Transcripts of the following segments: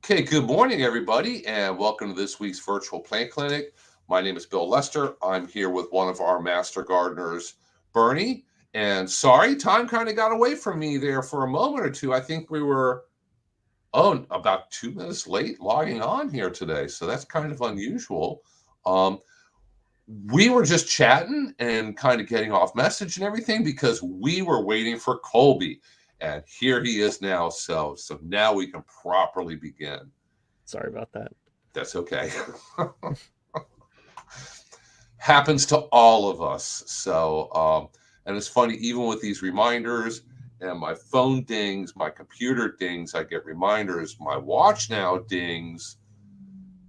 Okay, good morning, everybody, and welcome to this week's virtual plant clinic. My name is Bill Lester. I'm here with one of our master gardeners, Bernie. And sorry, time kind of got away from me there for a moment or two. I think we were, about 2 minutes late logging on here today. So that's kind of unusual. Um, we were just chatting and kind of getting off message and everything because we were waiting for Colby. And here he is now. So now we can properly begin. Sorry about that. That's okay. Happens to all of us. And it's funny, even with these reminders and my phone dings, my computer dings, I get reminders. My watch now dings.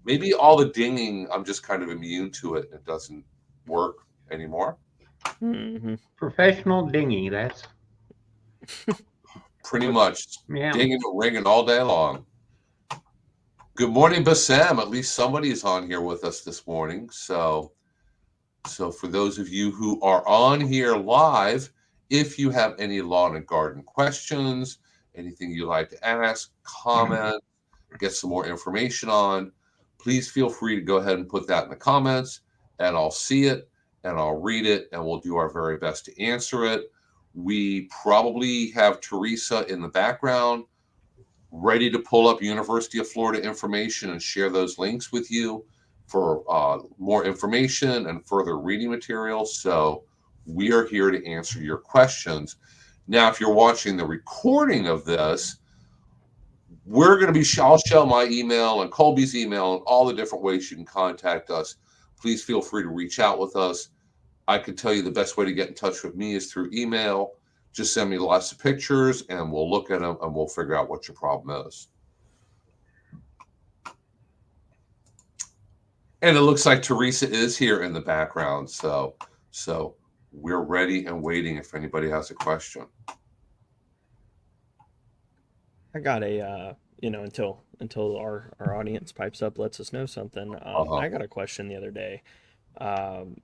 Maybe all the dinging, I'm just kind of immune to it. It doesn't work anymore. hmm Professional dinghy. That's Pretty what. much Yeah. dinging and ringing all day long. Good morning, Bassam. At least somebody is on here with us this morning. So for those of you who are on here live, if you have any lawn and garden questions, anything you'd like to ask, comment, get some more information on, please feel free to go ahead and put that in the comments, and I'll see it and I'll read it and we'll do our very best to answer it. We probably have Teresa in the background ready to pull up University of Florida information and share those links with you for more information and further reading materials. So we are here to answer your questions. Now, if you're watching the recording of this, we're going to be, I'll show my email and Colby's email and all the different ways you can contact us. Please feel free to reach out with us. I can tell you the best way to get in touch with me is through email. Just send me lots of pictures and we'll look at them and we'll figure out what your problem is. And it looks like Teresa is here in the background. So we're ready and waiting if anybody has a question. I got until our audience pipes up, lets us know something. Uh-huh. I got a question the other day, um,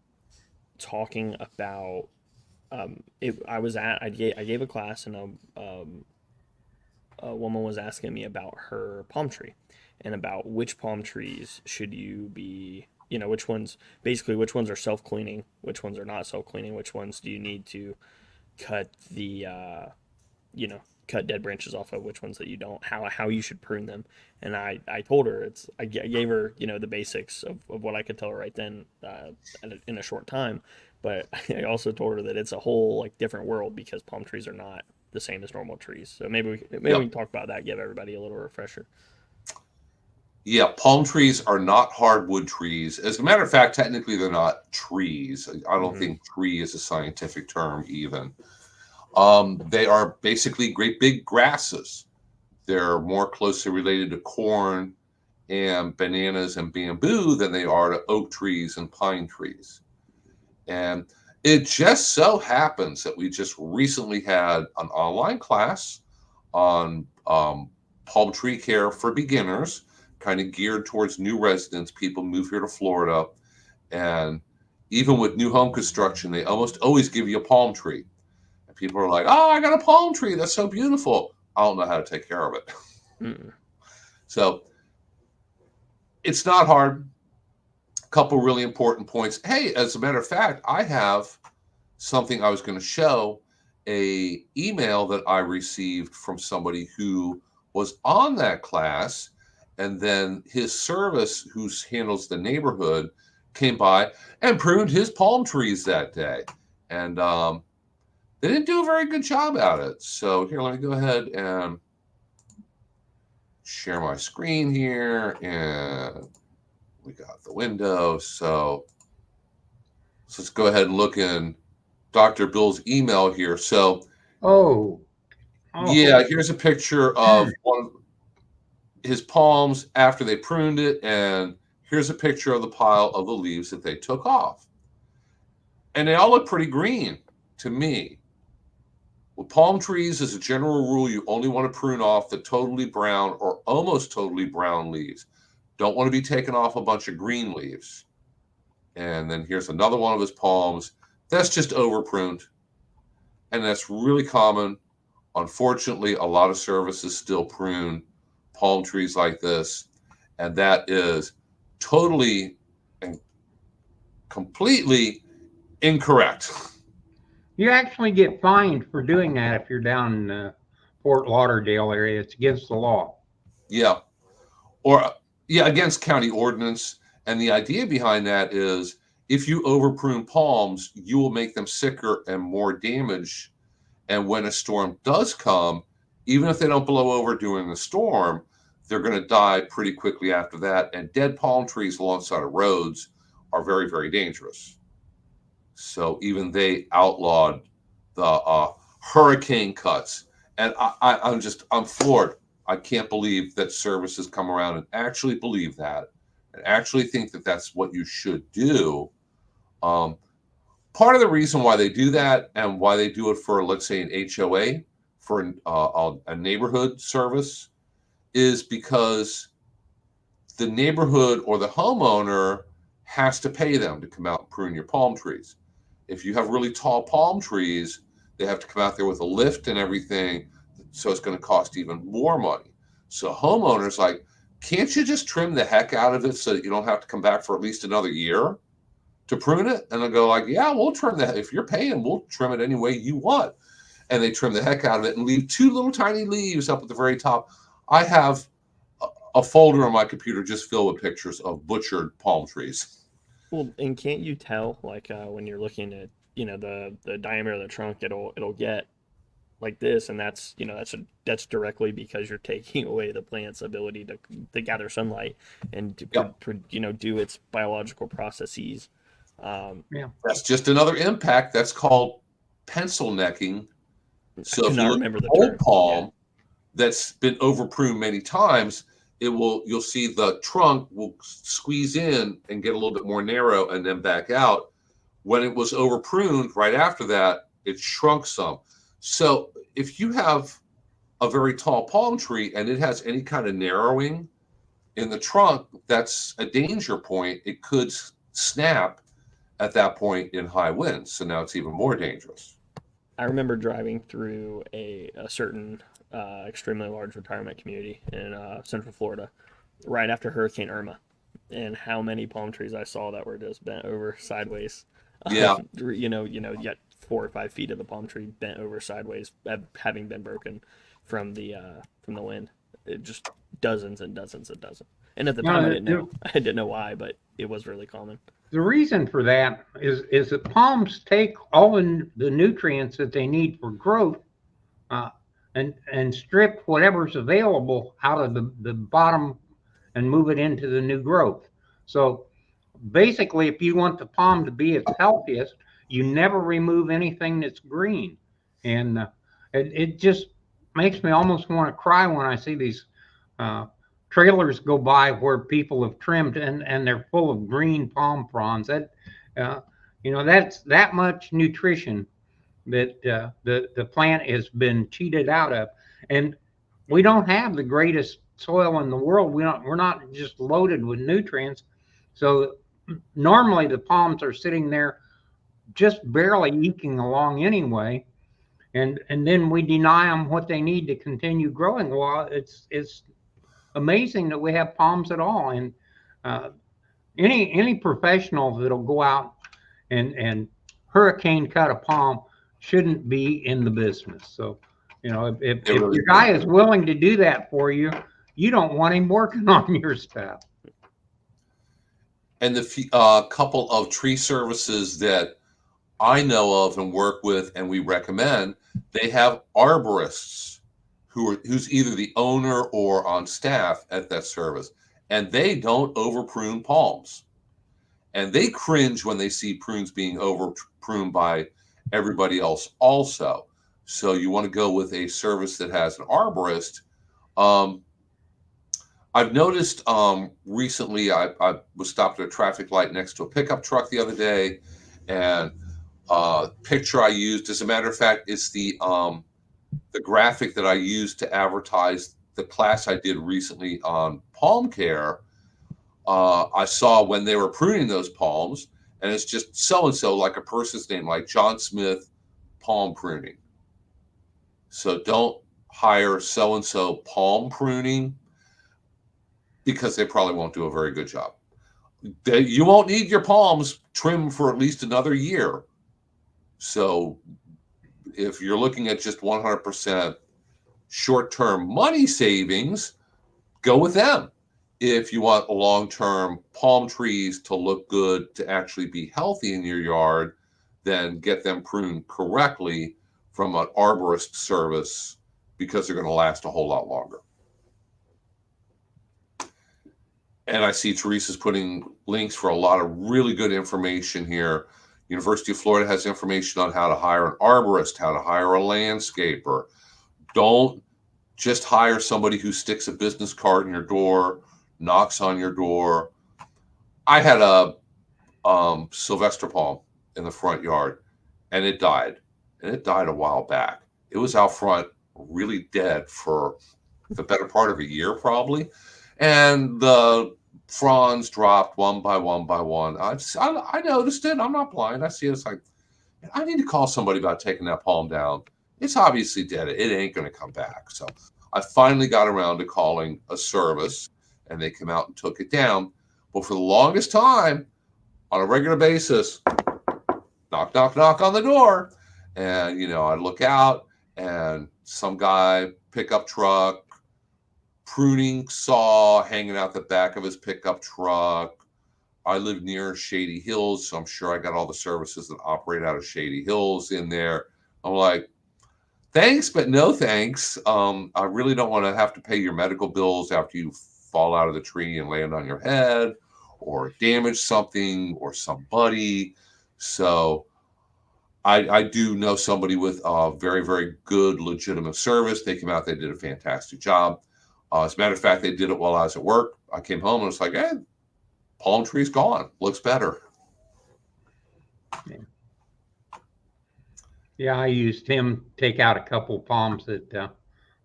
talking about I gave a class and a woman was asking me about her palm tree and about which palm trees should you be, which ones, basically which ones are self cleaning, which ones are not self cleaning, which ones do you need to cut the you know cut dead branches off of, which ones that you don't, how you should prune them. And I told her, I gave her the basics of what I could tell her right then, in a short time. But I also told her that it's a whole like different world because palm trees are not the same as normal trees. So maybe we Yep. can talk about that, give everybody a little refresher. Yeah, palm trees are not hardwood trees. As a matter of fact, technically they're not trees. I don't Mm-hmm. think tree is a scientific term even. They are basically great big grasses. They're more closely related to corn and bananas and bamboo than they are to oak trees and pine trees. And it just so happens that we just recently had an online class on palm tree care for beginners, kind of geared towards new residents. People move here to Florida. And even with new home construction, they almost always give you a palm tree. And people are like, oh, I got a palm tree. That's so beautiful. I don't know how to take care of it. Mm-mm. So it's not hard. A couple really important points. Hey, as a matter of fact, I have something I was going to show, a email that I received from somebody who was on that class, and then his service, who handles the neighborhood, came by and pruned his palm trees that day, and they didn't do a very good job at it. So here, let me go ahead and share my screen here, and we got the window. So let's go ahead and look in Dr. Bill's email here. So Oh. yeah, Oh. here's a picture of one of his palms after they pruned it, and here's a picture of the pile of the leaves that they took off. And they all look pretty green to me. With palm trees, as a general rule, you only want to prune off the totally brown or almost totally brown leaves. Don't want to be taking off a bunch of green leaves. And then here's another one of his palms. That's just over pruned. And that's really common. Unfortunately, a lot of services still prune palm trees like this, and that is totally and completely incorrect. You actually get fined for doing that if you're down in Fort Lauderdale area. It's against the law. Yeah. Or, yeah, against county ordinance. And the idea behind that is if you over prune palms, you will make them sicker and more damage. And when a storm does come, even if they don't blow over during the storm, they're going to die pretty quickly after that. And dead palm trees alongside of roads are very, very dangerous. So even they outlawed the hurricane cuts. And I'm floored. I can't believe that Service has come around and actually believe that and actually think that that's what you should do. Part of the reason why they do that and why they do it for, let's say, an HOA, for a neighborhood service, is because the neighborhood or the homeowner has to pay them to come out and prune your palm trees. If you have really tall palm trees, they have to come out there with a lift and everything. So it's going to cost even more money. So homeowners like, can't you just trim the heck out of it so that you don't have to come back for at least another year to prune it? And they'll go like, yeah, we'll trim that. If you're paying, we'll trim it any way you want. And they trim the heck out of it and leave two little tiny leaves up at the very top. I have a folder on my computer just filled with pictures of butchered palm trees. Well, and can't you tell, like, when you're looking at, the diameter of the trunk, it'll get like this, and that's directly because you're taking away the plant's ability to gather sunlight and to Yep. do its biological processes. That's just another impact. That's called pencil necking. So I if cannot you look remember at the an old term. palm that's been over pruned many times, you'll see the trunk will squeeze in and get a little bit more narrow and then back out. When it was over pruned right after that, it shrunk some. So if you have a very tall palm tree and it has any kind of narrowing in the trunk, that's a danger point. It could snap at that point in high winds. So now it's even more dangerous. I remember driving through a certain extremely large retirement community in Central Florida right after Hurricane Irma, and how many palm trees I saw that were just bent over sideways. Yeah. Yet 4 or 5 feet of the palm tree bent over sideways, having been broken from the wind. It just dozens and dozens and dozens. And at the time, I didn't know. I didn't know why, but it was really common. The reason for that is that palms take all the nutrients that they need for growth and strip whatever's available out of the bottom and move it into the new growth. So basically, if you want the palm to be its healthiest, you never remove anything that's green. And it just makes me almost want to cry when I see these trailers go by where people have trimmed and they're full of green palm fronds. That's that much nutrition that the plant has been cheated out of. And we don't have the greatest soil in the world. We're not just loaded with nutrients. So normally the palms are sitting there just barely eking along anyway. And then we deny them what they need to continue growing. Well, it's amazing that we have palms at all. And any professional that'll go out and hurricane cut a palm shouldn't be in the business. So, if your guy is willing to do that for you, you don't want him working on your stuff. And the couple of tree services that I know of and work with and we recommend, they have arborists who's either the owner or on staff at that service, and they don't over prune palms. And they cringe when they see prunes being over pruned by everybody else also. So you want to go with a service that has an arborist. I've noticed recently, I was stopped at a traffic light next to a pickup truck the other day, and picture I used, as a matter of fact, it's the graphic that I used to advertise the class I did recently on palm care. I saw when they were pruning those palms, and it's just so-and-so, like a person's name, like John Smith palm pruning. So don't hire so-and-so palm pruning. because they probably won't do a very good job. You won't need your palms trimmed for at least another year. So if you're looking at just 100% short-term money savings, go with them. If you want long-term palm trees to look good, to actually be healthy in your yard, then get them pruned correctly from an arborist service, because they're going to last a whole lot longer. And I see Teresa's putting links for a lot of really good information here. University of Florida has information on how to hire an arborist, how to hire a landscaper. Don't just hire somebody who sticks a business card in your door, knocks on your door. I had a Sylvester palm in the front yard, and it died. And it died a while back. It was out front really dead for the better part of a year, probably. And the fronds dropped one by one by one. I noticed it. I'm not blind. I see it. It's like, I need to call somebody about taking that palm down. It's obviously dead. It ain't going to come back. So I finally got around to calling a service, and they came out and took it down. But for the longest time, on a regular basis, knock, knock, knock on the door. And, I'd look out, and some guy, pickup truck, pruning saw hanging out the back of his pickup truck. I live near Shady Hills, so I'm sure I got all the services that operate out of Shady Hills in there. I'm like, thanks, but no thanks. I really don't want to have to pay your medical bills after you fall out of the tree and land on your head or damage something or somebody. So I do know somebody with a very, very good, legitimate service. They came out, they did a fantastic job. As a matter of fact, they did it while I was at work. I came home and it's like, hey, palm tree's gone. Looks better. Yeah, I used him to take out a couple palms that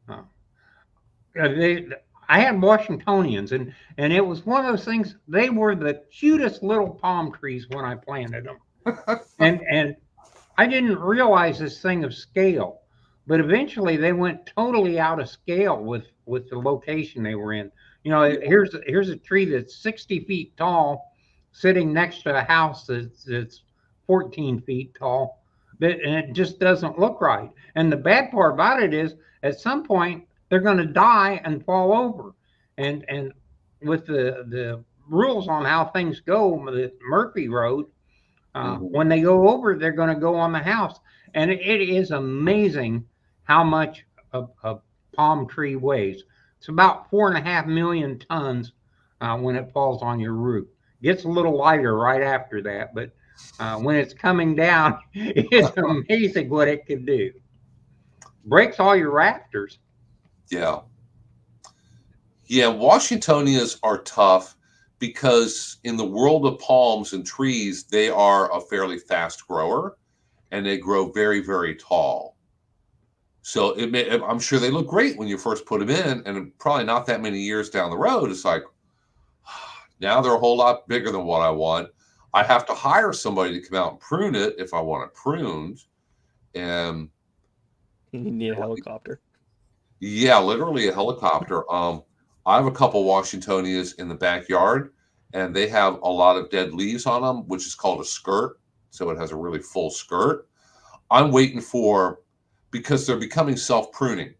I had Washingtonians, and it was one of those things. They were the cutest little palm trees when I planted them, and I didn't realize this thing of scale, but eventually they went totally out of scale with the location they were in. Here's a tree that's 60 feet tall, sitting next to a house that's 14 feet tall, and it just doesn't look right. And the bad part about it is, at some point they're going to die and fall over, and with the rules on how things go, the Murphy Road. When they go over, they're going to go on the house. And it is amazing how much a palm tree weighs. It's about 4.5 million tons when it falls on your roof. Gets a little lighter right after that, but when it's coming down, it's amazing what it can do. Breaks all your rafters. Yeah. Yeah, Washingtonias are tough because in the world of palms and trees, they are a fairly fast grower and they grow very, very tall. So I'm sure they look great when you first put them in, and probably not that many years down the road, it's like, now they're a whole lot bigger than what I want. I have to hire somebody to come out and prune it if I want it pruned. And you need a helicopter. Yeah, literally a helicopter. I have a couple Washingtonias in the backyard, and they have a lot of dead leaves on them, which is called a skirt. So it has a really full skirt. I'm waiting because they're becoming self-pruning.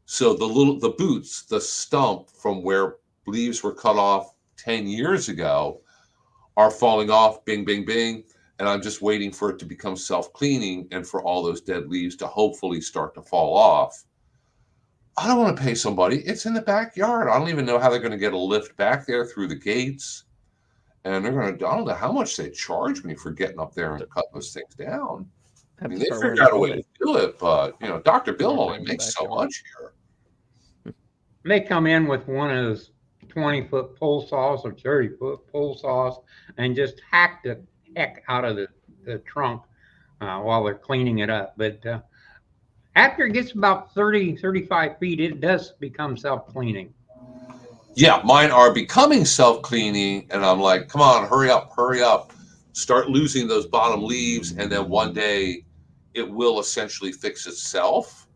So the boots, the stump from where leaves were cut off 10 years ago are falling off, bing, bing, bing. And I'm just waiting for it to become self-cleaning and for all those dead leaves to hopefully start to fall off. I don't want to pay somebody. It's in the backyard. I don't even know how they're going to get a lift back there through the gates. And I don't know how much they charge me for getting up there and cutting those things down. I mean, they figured out a way to do it, but Dr. Bill only makes so much here. They come in with one of those 20-foot pole saws or 30-foot pole saws and just hack the heck out of the trunk while they're cleaning it up. But after it gets about 30, 35 feet, it does become self-cleaning. Yeah, mine are becoming self-cleaning, and I'm like, come on, hurry up. Start losing those bottom leaves, and then one day it will essentially fix itself.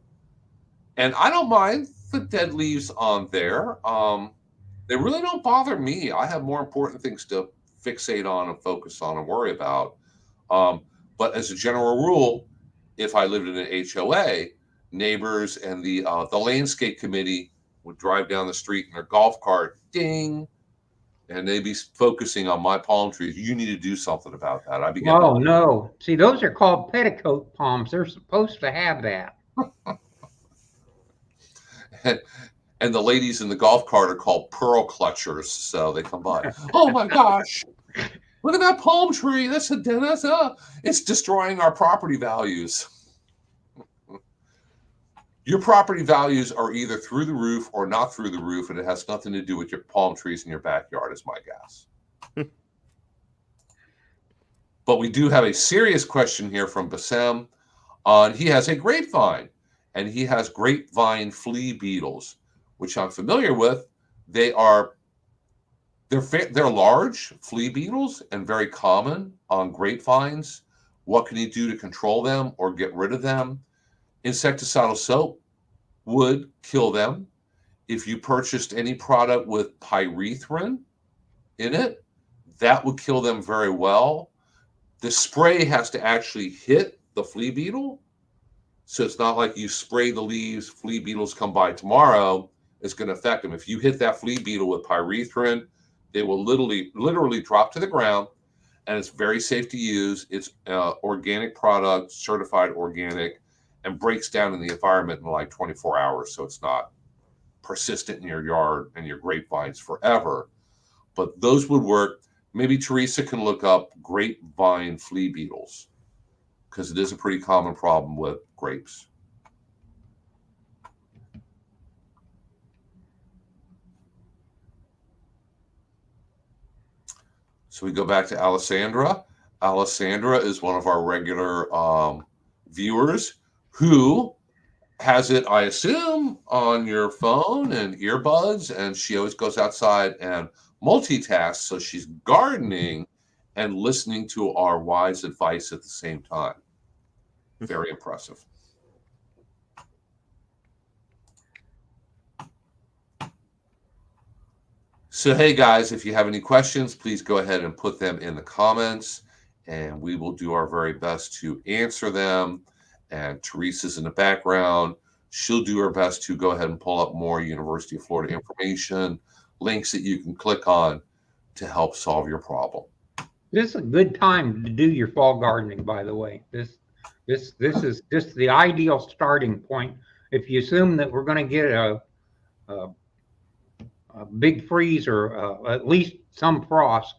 And I don't mind the dead leaves on there. They really don't bother me. I have more important things to fixate on and focus on and worry about. But as a general rule, if I lived in an HOA, neighbors and the landscape committee would drive down the street in their golf cart, ding, and they'd be focusing on my palm trees. You need to do something about that. I'd be getting. Oh, no. See, those are called petticoat palms. They're supposed to have that. And the ladies in the golf cart are called pearl clutchers, so they come by. Oh my gosh! Look at that palm tree. It's destroying our property values. Your property values are either through the roof or not through the roof, and it has nothing to do with your palm trees in your backyard, is my guess. But we do have a serious question here from Bassem. He has a grapevine, and he has grapevine flea beetles, which I'm familiar with. They're large flea beetles and very common on grapevines. What can you do to control them or get rid of them? Insecticidal soap would kill them. If you purchased any product with pyrethrin in it, that would kill them very well. The spray has to actually hit the flea beetle. So it's not like you spray the leaves, flea beetles come by tomorrow, it's going to affect them. If you hit that flea beetle with pyrethrin, they will literally drop to the ground, and it's very safe to use. It's organic product, certified organic, and breaks down in the environment in like 24 hours. So it's not persistent in your yard and your grapevines forever. But those would work. Maybe Teresa can look up grapevine flea beetles, because it is a pretty common problem with grapes. So we go back to Alessandra. Alessandra is one of our regular viewers who has it, I assume, on your phone and earbuds, and she always goes outside and multitasks, so she's gardening and listening to our wise advice at the same time. Very impressive. So, hey guys, if you have any questions, please go ahead and put them in the comments, and we will do our very best to answer them. And Teresa's in the background. She'll do her best to go ahead and pull up more University of Florida information, links that you can click on to help solve your problem. This is a good time to do your fall gardening, by the way. This is just the ideal starting point. If you assume that we're going to get a big freeze or at least some frost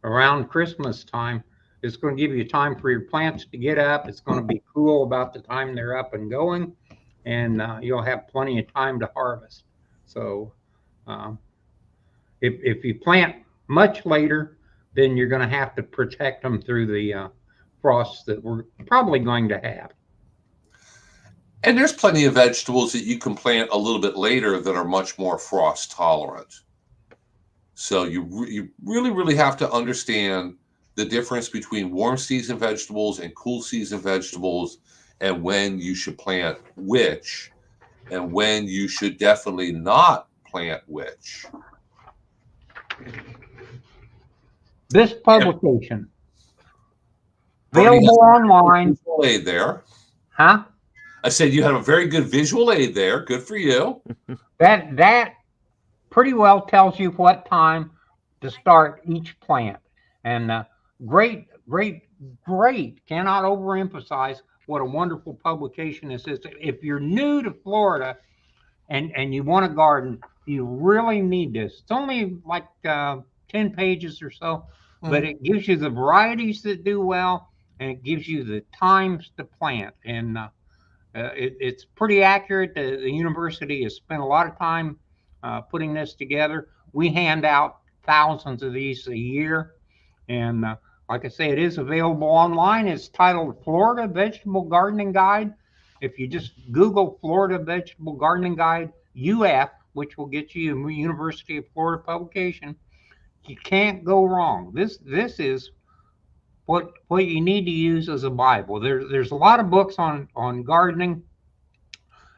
around Christmas time, it's going to give you time for your plants to get up. It's going to be cool about the time they're up and going, and you'll have plenty of time to harvest. So if you plant much later, then you're going to have to protect them through the frosts that we're probably going to have. And there's plenty of vegetables that you can plant a little bit later that are much more frost tolerant. So you really have to understand the difference between warm season vegetables and cool season vegetables, and when you should plant which, and when you should definitely not plant which. This publication, available online. Visual aid there. Huh? I said you have a very good visual aid there. Good for you. That pretty well tells you what time to start each plant. And great. Cannot overemphasize what a wonderful publication this is. If you're new to Florida and you want to garden, you really need this. It's only like 10 pages or so, but it gives you the varieties that do well, and it gives you the times to plant. And it's pretty accurate. The university has spent a lot of time putting this together. We hand out thousands of these a year, and like I say, it is available online. It's titled Florida Vegetable Gardening Guide. If you just Google Florida Vegetable Gardening Guide UF, which will get you a University of Florida publication, you can't go wrong. This is what you need to use as a Bible. There's a lot of books on gardening.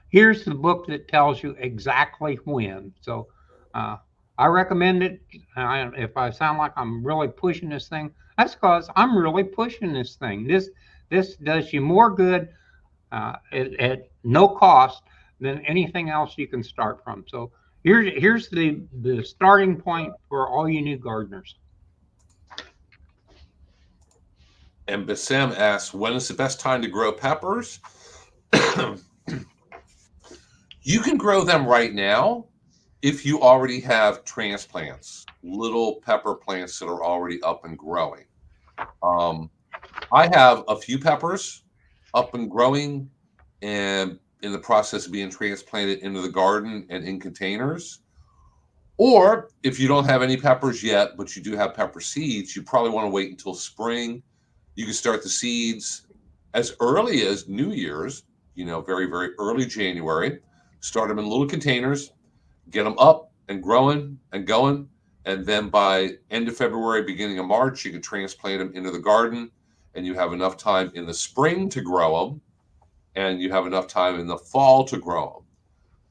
Here's the book that tells you exactly when. So I I recommend it. If I sound like I'm really pushing this thing, that's because I'm really pushing this thing. This does you more good at no cost than anything else you can start from. So here's the starting point for all you new gardeners. And Bassem asks, when is the best time to grow peppers? You can grow them right now if you already have transplants, little pepper plants that are already up and growing. I have a few peppers up and growing and in the process of being transplanted into the garden and in containers. Or if you don't have any peppers yet, but you do have pepper seeds, you probably want to wait until spring. You can start the seeds as early as New Year's, very, very early January. Start them in little containers, get them up and growing and going. And then by end of February, beginning of March, you can transplant them into the garden, and you have enough time in the spring to grow them, and you have enough time in the fall to grow them.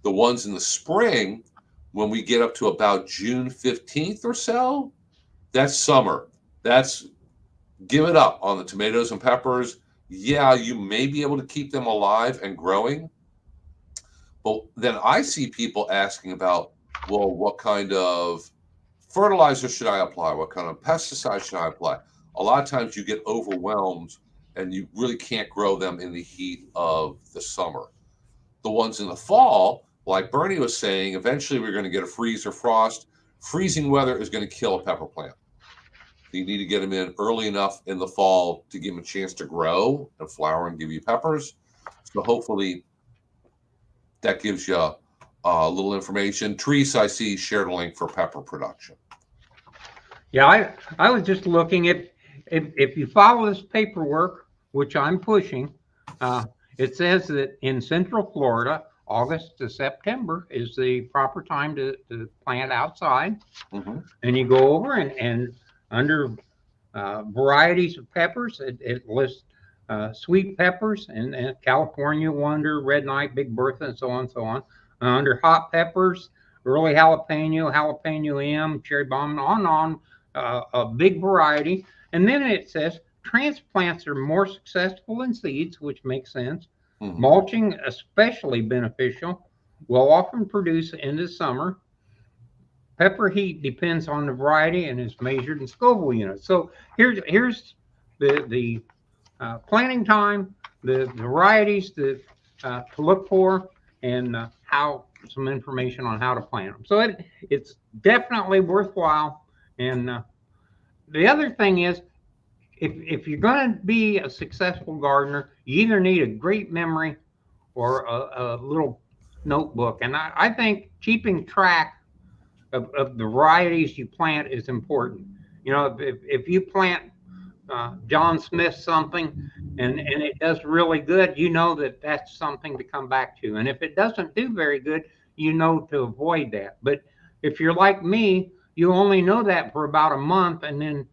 The ones in the spring, when we get up to about June 15th or so, that's summer. That's give it up on the tomatoes and peppers. Yeah, you may be able to keep them alive and growing. But then I see people asking about, well, what kind of fertilizer should I apply? What kind of pesticide should I apply? A lot of times you get overwhelmed and you really can't grow them in the heat of the summer. The ones in the fall, like Bernie was saying, eventually we're going to get a freeze or frost. Freezing weather is going to kill a pepper plant. You need to get them in early enough in the fall to give them a chance to grow and flower and give you peppers. So hopefully that gives you a little information. Therese, I see, shared a link for pepper production. Yeah, I was just looking at if you follow this paperwork, which I'm pushing, it says that in Central Florida, August to September is the proper time to plant outside. Mm-hmm. And you go over and under varieties of peppers, it lists sweet peppers and California Wonder, Red Knight, Big Bertha, and so on and so on. Under hot peppers, early jalapeno, jalapeno M, cherry bomb, on and on, a big variety. And then it says transplants are more successful than seeds, which makes sense. Mm-hmm. Mulching, especially beneficial, will often produce in the summer. Pepper heat depends on the variety and is measured in Scoville units. So here's the planting time, the varieties to look for, and how some information on how to plant them. So it's definitely worthwhile. And the other thing is, if you're going to be a successful gardener, you either need a great memory or a little notebook. And I think keeping track of the varieties you plant is important. If you plant John Smith something and it does really good, that's something to come back to. And if it doesn't do very good, to avoid that. But if you're like me, you only know that for about a month, and then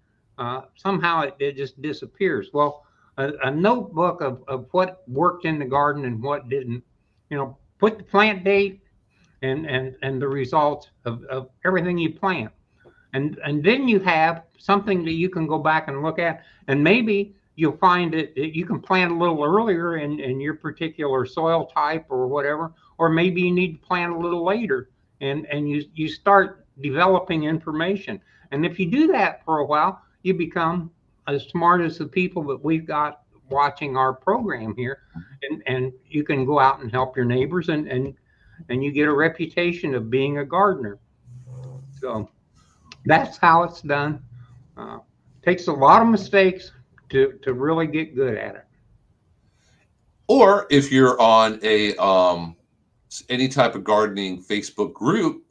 somehow it just disappears. Well, a notebook of what worked in the garden and what didn't, put the plant date and the results of everything you plant. And then you have something that you can go back and look at, and maybe you'll find that you can plant a little earlier in your particular soil type or whatever, or maybe you need to plant a little later, and you start developing information. And if you do that for a while, you become as smart as the people that we've got watching our program here, and you can go out and help your neighbors, and you get a reputation of being a gardener. So that's how it's done. Takes a lot of mistakes to really get good at it. Or if you're on a any type of gardening Facebook group,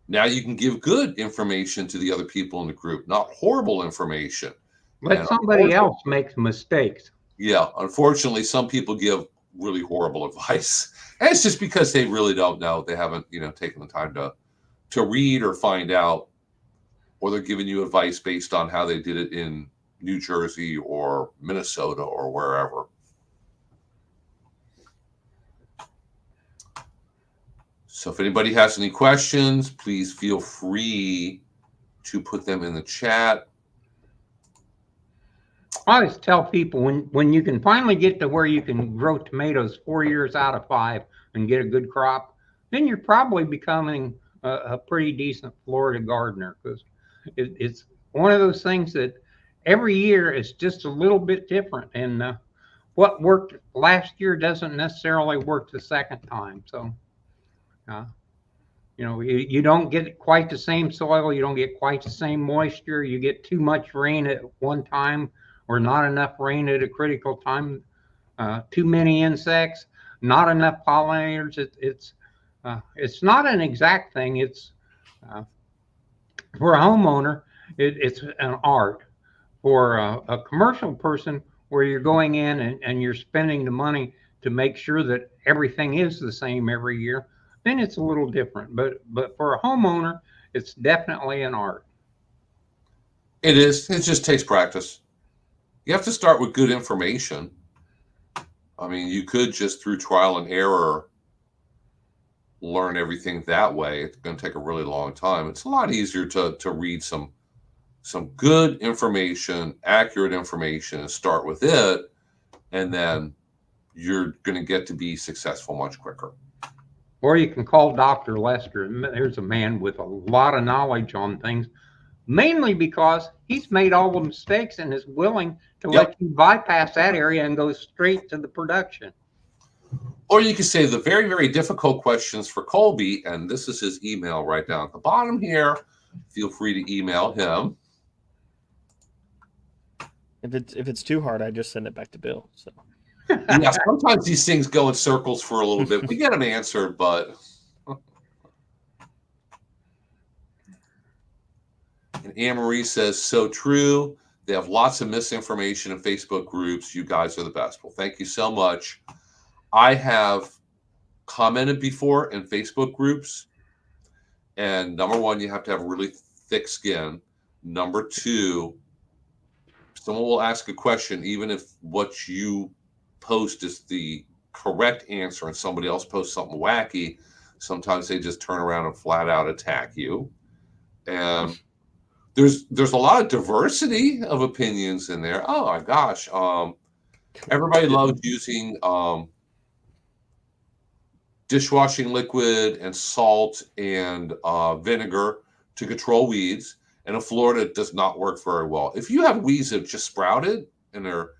now you can give good information to the other people in the group, not horrible information. Let somebody else make mistakes. Yeah, unfortunately, some people give really horrible advice, and it's just because they really don't know. They haven't, taken the time to read or find out, or they're giving you advice based on how they did it in New Jersey or Minnesota or wherever. So if anybody has any questions, please feel free to put them in the chat. I always tell people when you can finally get to where you can grow tomatoes 4 years out of 5 and get a good crop, then you're probably becoming a pretty decent Florida gardener, because it's one of those things that every year is just a little bit different, and what worked last year doesn't necessarily work the second time. So, uh, you don't get quite the same soil, you don't get quite the same moisture, you get too much rain at one time or not enough rain at a critical time, too many insects, not enough pollinators. It's not an exact thing. It's uh, for a homeowner, it's an art. For a commercial person, where you're going in and you're spending the money to make sure that everything is the same every year, then it's a little different. But for a homeowner, it's definitely an art. It is. It just takes practice. You have to start with good information. I mean, you could just through trial and error learn everything that way. It's going to take a really long time. It's a lot easier to read some good information, accurate information, and start with it, and then you're going to get to be successful much quicker. Or you can call Dr. Lester. There's a man with a lot of knowledge on things, mainly because he's made all the mistakes and is willing to let you bypass that area and go straight to the production. Or you could say the very, very difficult questions for Colby, and this is his email right down at the bottom here. Feel free to email him. If it's too hard, I just send it back to Bill. So yeah, sometimes these things go in circles for a little bit. We get them answered, but and Anne-Marie says, so true. They have lots of misinformation in Facebook groups. You guys are the best. Well, thank you so much. I have commented before in Facebook groups, and number one, you have to have really thick skin. Number two, someone will ask a question, even if what you post is the correct answer and somebody else posts something wacky, sometimes they just turn around and flat out attack you. And there's a lot of diversity of opinions in there. Oh my gosh. Everybody loves using dishwashing liquid and salt and vinegar to control weeds. And in Florida, it does not work very well. If you have weeds that have just sprouted and they're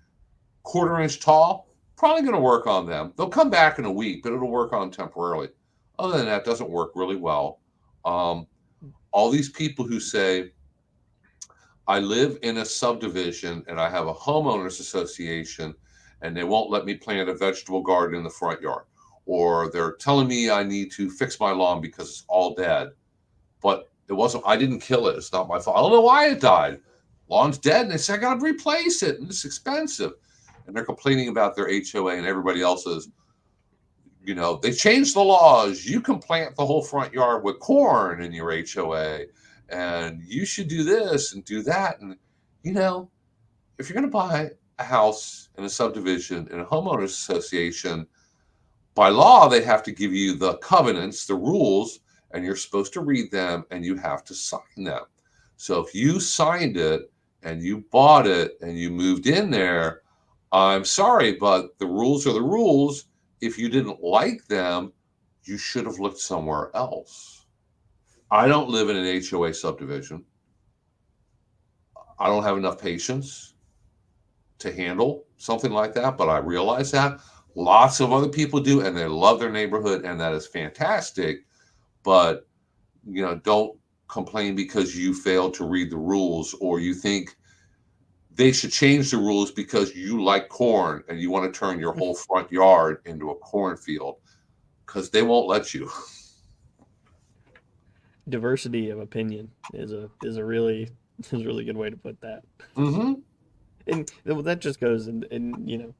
1/4 inch tall, probably going to work on them. They'll come back in a week, but it'll work on them temporarily. Other than that, it doesn't work really well. All these people who say, I live in a subdivision and I have a homeowners association and they won't let me plant a vegetable garden in the front yard. Or they're telling me I need to fix my lawn because it's all dead. But it wasn't, I didn't kill it. It's not my fault. I don't know why it died. Lawn's dead. And they say, I got to replace it. And it's expensive. And they're complaining about their HOA and everybody else's. They changed the laws. You can plant the whole front yard with corn in your HOA. And you should do this and do that. And, if you're going to buy a house in a subdivision in a homeowners association, by law, they have to give you the covenants, the rules, and you're supposed to read them and you have to sign them. So if you signed it and you bought it and you moved in there, I'm sorry, but the rules are the rules. If you didn't like them, you should have looked somewhere else. I don't live in an HOA subdivision. I don't have enough patience to handle something like that, but I realize that. Lots of other people do, and they love their neighborhood, and that is fantastic. But, don't complain because you failed to read the rules, or you think they should change the rules because you like corn and you want to turn your whole front yard into a cornfield, because they won't let you. Diversity of opinion is a really good way to put that. Mm-hmm. And that just goes and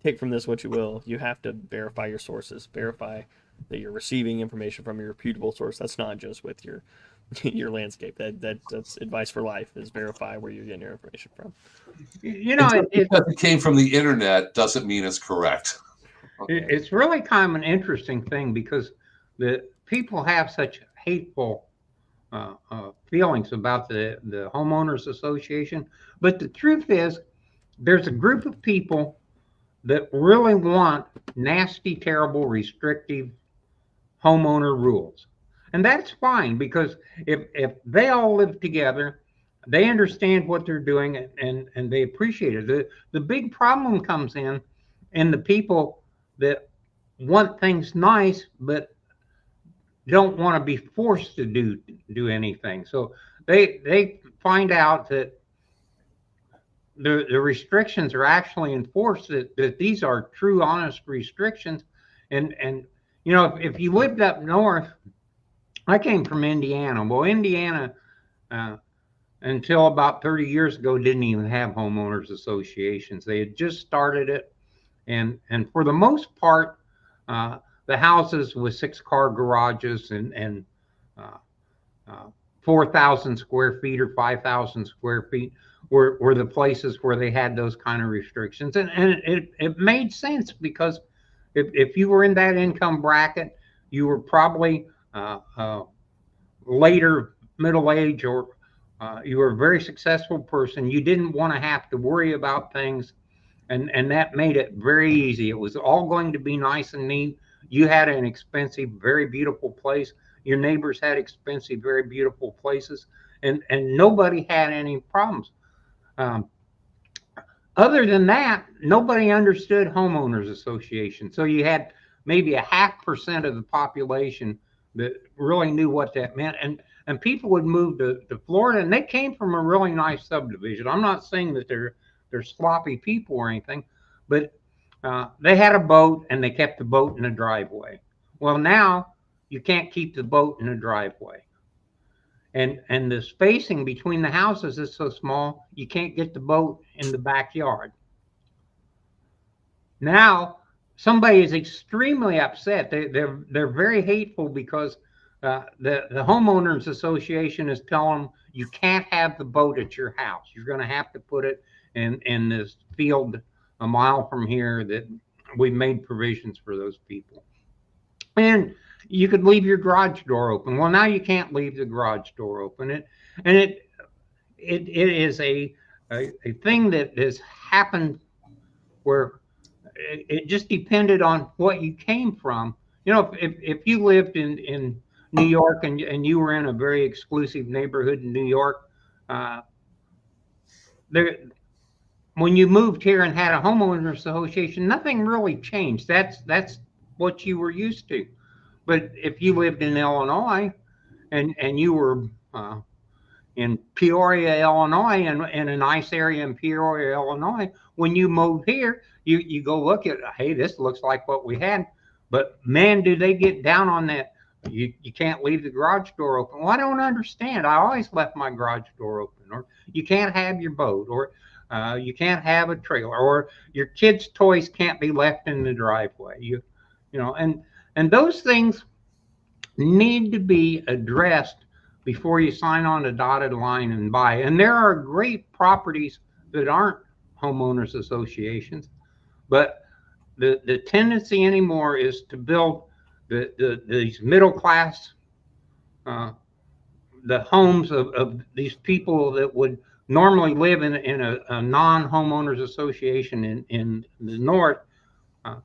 take from this what you will. You have to verify your sources. Verify that you're receiving information from a reputable source. That's not just with your landscape. That's advice for life, is verify where you're getting your information from. Because it came from the internet doesn't mean it's correct. It's really kind of an interesting thing, because people have such hateful feelings about the homeowners association, but the truth is, there's a group of people that really want nasty, terrible, restrictive homeowner rules. And that's fine because if they all live together, they understand what they're doing and they appreciate it. The big problem comes in the people that want things nice but don't want to be forced to do anything. So they find out that the restrictions are actually enforced, that these are true, honest restrictions. And if you lived up north, I came from Indiana. Well, Indiana, uh, until about 30 years ago, didn't even have homeowners associations. They had just started it. And for the most part, uh, the houses with 6-car garages and uh, uh, 4,000 square feet or 5,000 square feet were the places where they had those kind of restrictions. And it made sense because if you were in that income bracket, you were probably later middle age, or you were a very successful person. You didn't want to have to worry about things, and that made it very easy. It was all going to be nice and neat. You had an expensive, very beautiful place. Your neighbors had expensive, very beautiful places, and nobody had any problems. Um, Other than that, nobody understood homeowners association. So you had maybe a 0.5% of the population that really knew what that meant. And people would move to Florida, and they came from a really nice subdivision. I'm not saying that they're sloppy people or anything, but they had a boat and they kept the boat in the driveway. Well, now you can't keep the boat in the driveway. And the spacing between the houses is so small, you can't get the boat in the backyard. Now, somebody is extremely upset. They're very hateful because the homeowners association is telling them you can't have the boat at your house. You're going to have to put it in this field a mile from here, that we made provisions for those people. And you could leave your garage door open. Well, now you can't leave the garage door open. It is a thing that has happened where it just depended on what you came from. If you lived in New York and you were in a very exclusive neighborhood in New York, uh, there when you moved here and had a homeowners association, nothing really changed. That's what you were used to. But if you lived in Illinois and you were in Peoria, Illinois, and in a nice area in Peoria, Illinois, when you moved here, you go look at, hey, this looks like what we had. But man, do they get down on that. You can't leave the garage door open. Well, I don't understand. I always left my garage door open. Or you can't have your boat, or you can't have a trailer, or your kids' toys can't be left in the driveway. And those things need to be addressed before you sign on the dotted line and buy. And there are great properties that aren't homeowners associations, but the tendency anymore is to build these middle class, uh, the homes of these people that would normally live in a non homeowners association in the north,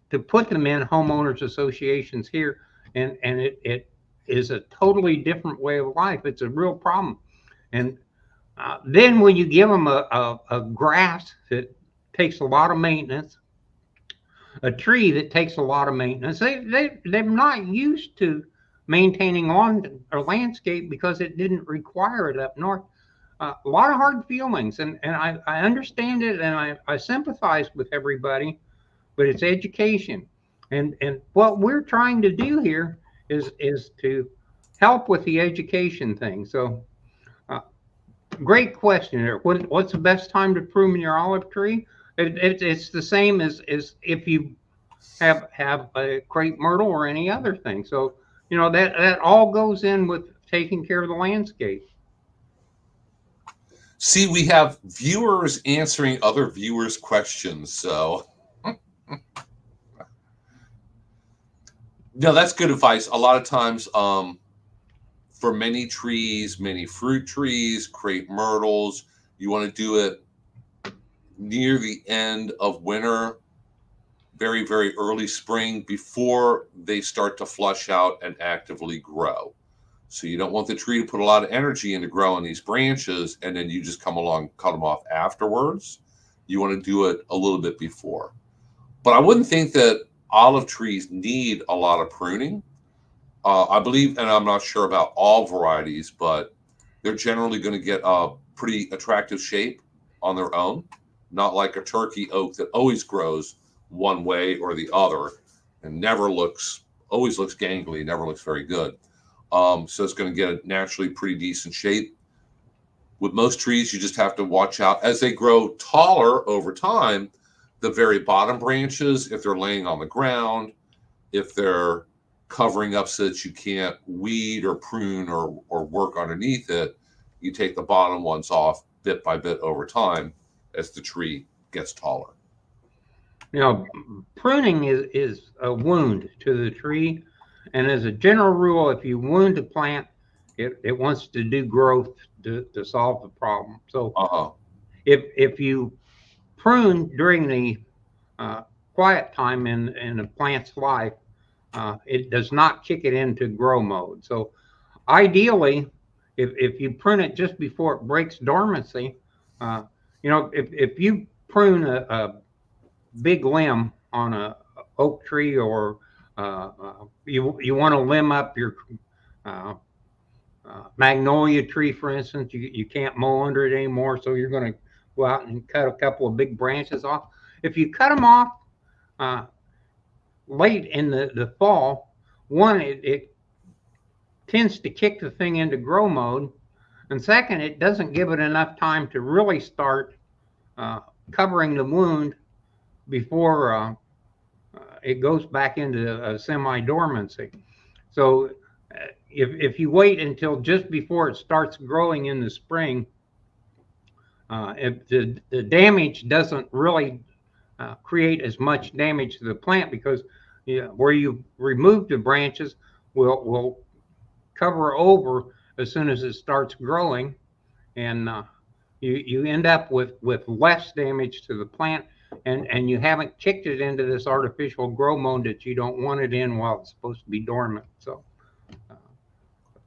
to put them in homeowners associations here, and it is a totally different way of life. It's a real problem. And then when you give them a grass that takes a lot of maintenance, a tree that takes a lot of maintenance, they're not used to maintaining lawn or landscape because it didn't require it up north. A lot of hard feelings, and I understand it, and I sympathize with everybody, but it's education. And what we're trying to do here is to help with the education thing. So, great question there. What's the best time to prune your olive tree? It's the same as if you have a crepe myrtle or any other thing. So that all goes in with taking care of the landscape. See, we have viewers answering other viewers' questions. So No, that's good advice. A lot of times, for many trees, many fruit trees, crepe myrtles, you want to do it near the end of winter, very, very early spring, before they start to flush out and actively grow. So you don't want the tree to put a lot of energy into growing these branches and then you just come along, cut them off afterwards. You want to do it a little bit before. But I wouldn't think that olive trees need a lot of pruning. I believe, and I'm not sure about all varieties, but they're generally going to get a pretty attractive shape on their own, not like a turkey oak that always grows one way or the other and always looks gangly, never looks very good. So it's going to get a naturally pretty decent shape. With most trees, you just have to watch out as they grow taller over time. The very bottom branches, if they're laying on the ground, if they're covering up so that you can't weed or prune or work underneath it, you take the bottom ones off bit by bit over time as the tree gets taller. Pruning is a wound to the tree. And as a general rule, if you wound a plant, it wants to do growth to solve the problem. So Uh-huh. if you prune during the quiet time in a plant's life, it does not kick it into grow mode. So ideally, if you prune it just before it breaks dormancy, if you prune a big limb on a oak tree, or you want to limb up your uh, magnolia tree, for instance, you can't mow under it anymore, so you're going to go out and cut a couple of big branches off. If you cut them off uh, late in the fall, one, it tends to kick the thing into grow mode, and second, it doesn't give it enough time to really start covering the wound before it goes back into a semi-dormancy. So if you wait until just before it starts growing in the spring, if the damage doesn't really create as much damage to the plant, because where you remove the branches will cover over as soon as it starts growing, and you end up with less damage to the plant, and you haven't kicked it into this artificial grow mode that you don't want it in while it's supposed to be dormant. So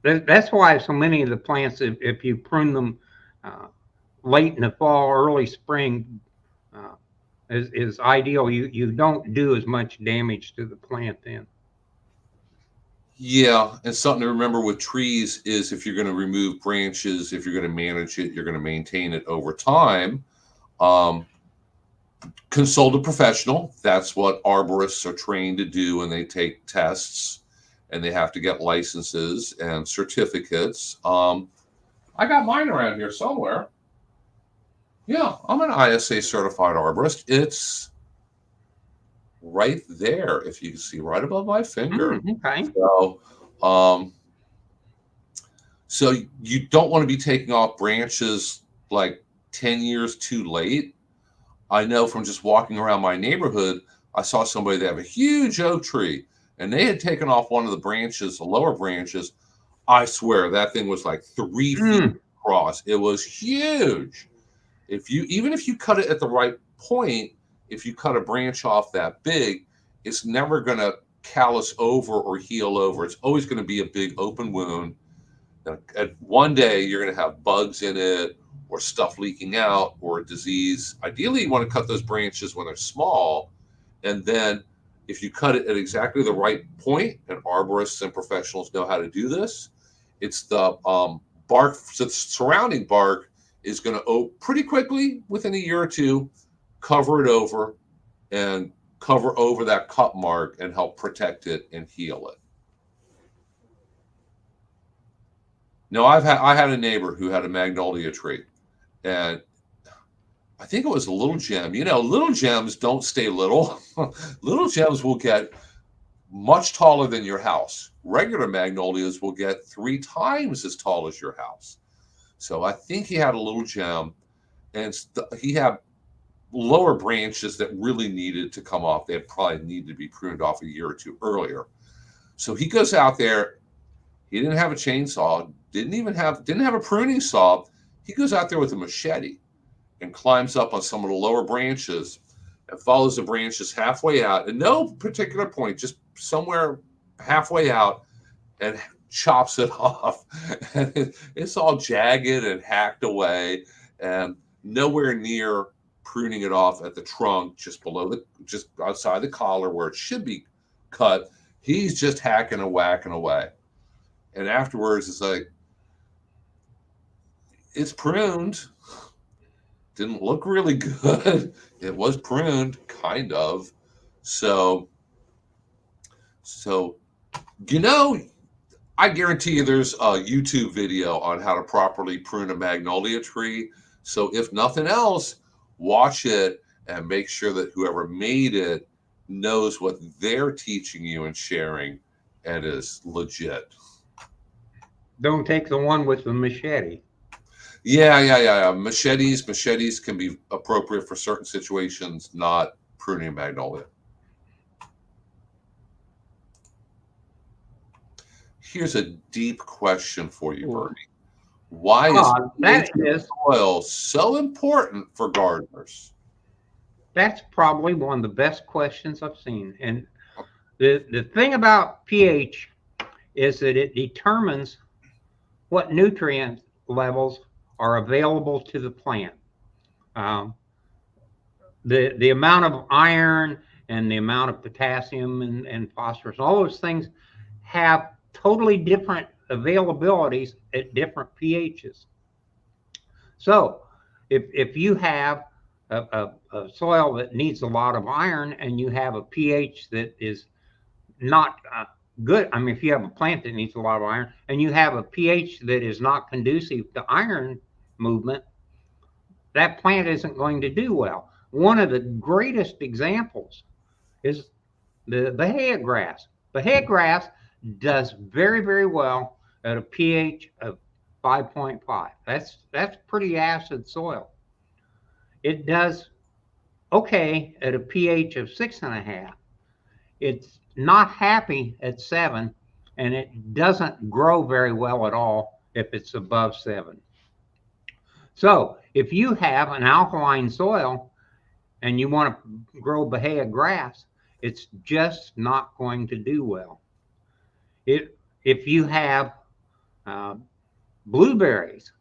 that's why so many of the plants, if you prune them late in the fall, early spring, uh, is ideal. You don't do as much damage to the plant then. Yeah, and something to remember with trees is if you're going to remove branches, if you're going to manage it, you're going to maintain it over time. Um, Consult a professional. That's what arborists are trained to do, and they take tests and they have to get licenses and certificates. I got mine around here somewhere. Yeah, I'm an ISA certified arborist. It's right there, if you can see, right above my finger. Okay. So, um, so you don't want to be taking off branches like 10 years too late. I know from just walking around my neighborhood, I saw somebody that have a huge oak tree and they had taken off one of the branches, the lower branches. I swear that thing was like 3 feet across. It was huge. Even if you cut it at the right point, if you cut a branch off that big, it's never going to callus over or heal over. It's always going to be a big open wound. At one day, you're going to have bugs in it or stuff leaking out or a disease. Ideally, you want to cut those branches when they're small. And then if you cut it at exactly the right point, and arborists and professionals know how to do this, it's the bark, so the surrounding bark is going to pretty quickly, within a year or two, cover it over and cover over that cut mark and help protect it and heal it. No, I had a neighbor who had a magnolia tree, and I think it was a little gem. Little gems don't stay little. Little gems will get much taller than your house. Regular magnolias will get 3 times as tall as your house. So I think he had a little gem, and he had lower branches that really needed to come off. They probably needed to be pruned off a year or two earlier. So he goes out there. He didn't have a chainsaw, didn't have a pruning saw. He goes out there with a machete and climbs up on some of the lower branches and follows the branches halfway out at no particular point, just somewhere halfway out, and chops it off. And it's all jagged and hacked away, and nowhere near pruning it off at the trunk, just outside the collar where it should be cut. He's just hacking and whacking away. And afterwards, it's like, it's pruned. Didn't look really good. It was pruned, kind of. So, you know, I guarantee you there's a YouTube video on how to properly prune a magnolia tree. So if nothing else, watch it and make sure that whoever made it knows what they're teaching you and sharing and is legit. Don't take the one with the machete. Yeah. Machetes can be appropriate for certain situations, not pruning a magnolia. Here's a deep question for you, Bernie. Why is pH soil so important for gardeners? That's probably one of the best questions I've seen. And the thing about pH is that it determines what nutrient levels are available to the plant. The amount of iron and the amount of potassium and phosphorus, all those things have totally different availabilities at different pHs. So if you have a soil that needs a lot of iron and you have a pH that is not good, I mean, if you have a plant that needs a lot of iron and you have a pH that is not conducive to iron movement, that plant isn't going to do well. One of the greatest examples is the Bahia grass. Bahia grass does very, very well at a pH of 5.5. That's pretty acid soil. It does okay at a pH of 6.5. It's not happy at 7, and it doesn't grow very well at all if it's above 7. So if you have an alkaline soil and you want to grow Bahia grass, it's just not going to do well. If you have blueberries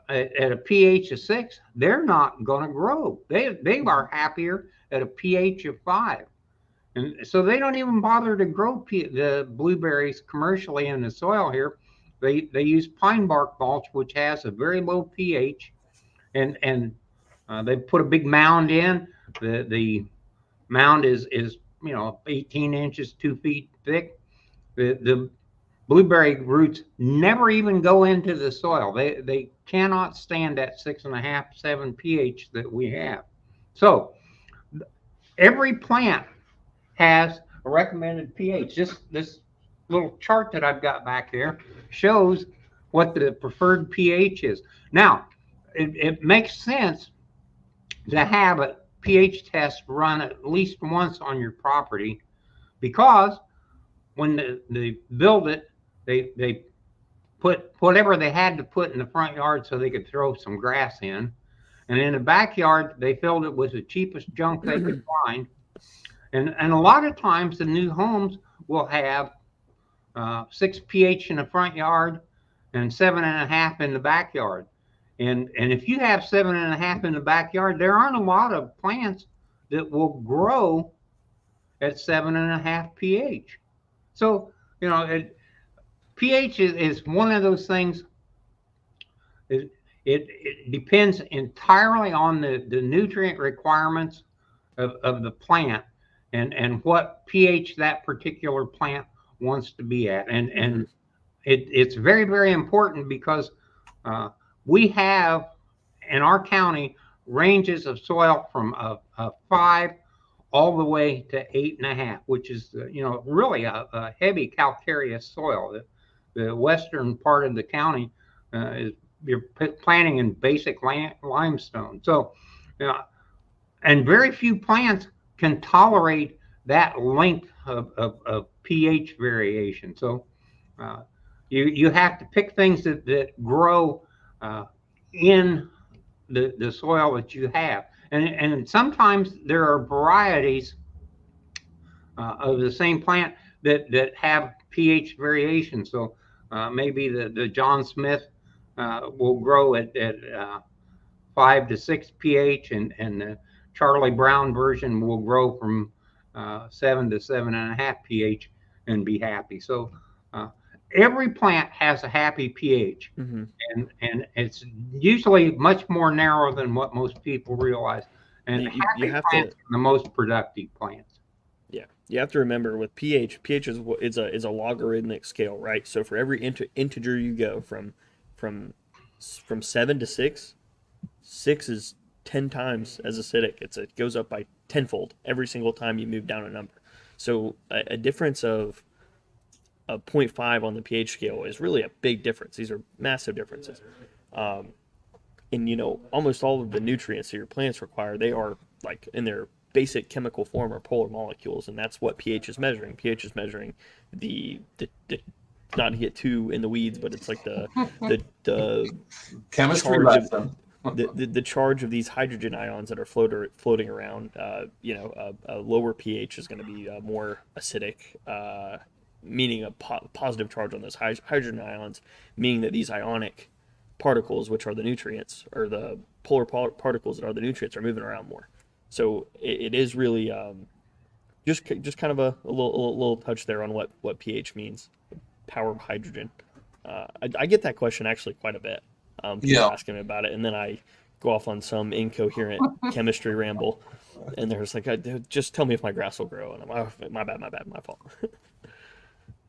at a pH of 6, they're not going to grow. They are happier at a pH of 5. And so they don't even bother to grow the blueberries commercially in the soil here. They use pine bark mulch, which has a very low pH, and they put a big mound in. The mound is 18 inches, 2 feet thick. The blueberry roots never even go into the soil. They cannot stand that 6.5, 7 pH that we have. So every plant has a recommended pH. This little chart that I've got back there shows what the preferred pH is. Now, it makes sense to have a pH test run at least once on your property, because when they build it, they put whatever they had to put in the front yard so they could throw some grass in. And in the backyard, they filled it with the cheapest junk they could find. And a lot of times the new homes will have 6 pH in the front yard and 7.5 in the backyard. And if you have 7.5 in the backyard, there aren't a lot of plants that will grow at 7.5 pH. So, pH is one of those things. It depends entirely on the nutrient requirements of the plant and what pH that particular plant wants to be at. And it's very, very important, because we have in our county ranges of soil from a 5 all the way to 8.5, which is really a heavy calcareous soil. The western part of the county is, you're planting in basic limestone. So, and very few plants can tolerate that length of pH variation. So uh, you have to pick things that grow uh, in the soil that you have. And sometimes there are varieties of the same plant that have pH variation. So maybe the John Smith will grow at 5 to 6 pH, and the Charlie Brown version will grow from 7 to 7.5 pH and be happy. So uh, every plant has a happy pH, Mm-hmm. and it's usually much more narrow than what most people realize. And You happy have to, plants are the most productive plants. yeah, you have to remember with pH is a logarithmic scale, right? So for every integer you go from 7 to 6, 6 is 10 times as acidic. It goes up by tenfold every single time you move down a number. So a difference of a 0.5 on the pH scale is really a big difference. These are massive differences. Um, and almost all of the nutrients that your plants require, they are like in their basic chemical form are polar molecules, and that's what pH is measuring. pH is measuring the not to get too in the weeds, but it's like the Chemistry charge of lesson. the charge of these hydrogen ions that are floating around. A lower pH is going to be more acidic, meaning a positive charge on those hydrogen ions, meaning that these ionic particles, which are the nutrients, or the polar particles that are the nutrients, are moving around more. So it is really just kind of a little touch there on what pH means. Power of hydrogen. I get that question actually quite a bit. People Yeah. asking me about it, and then I go off on some incoherent chemistry ramble, and they're just like, "Just tell me if my grass will grow," and I'm like, oh, my bad, my fault.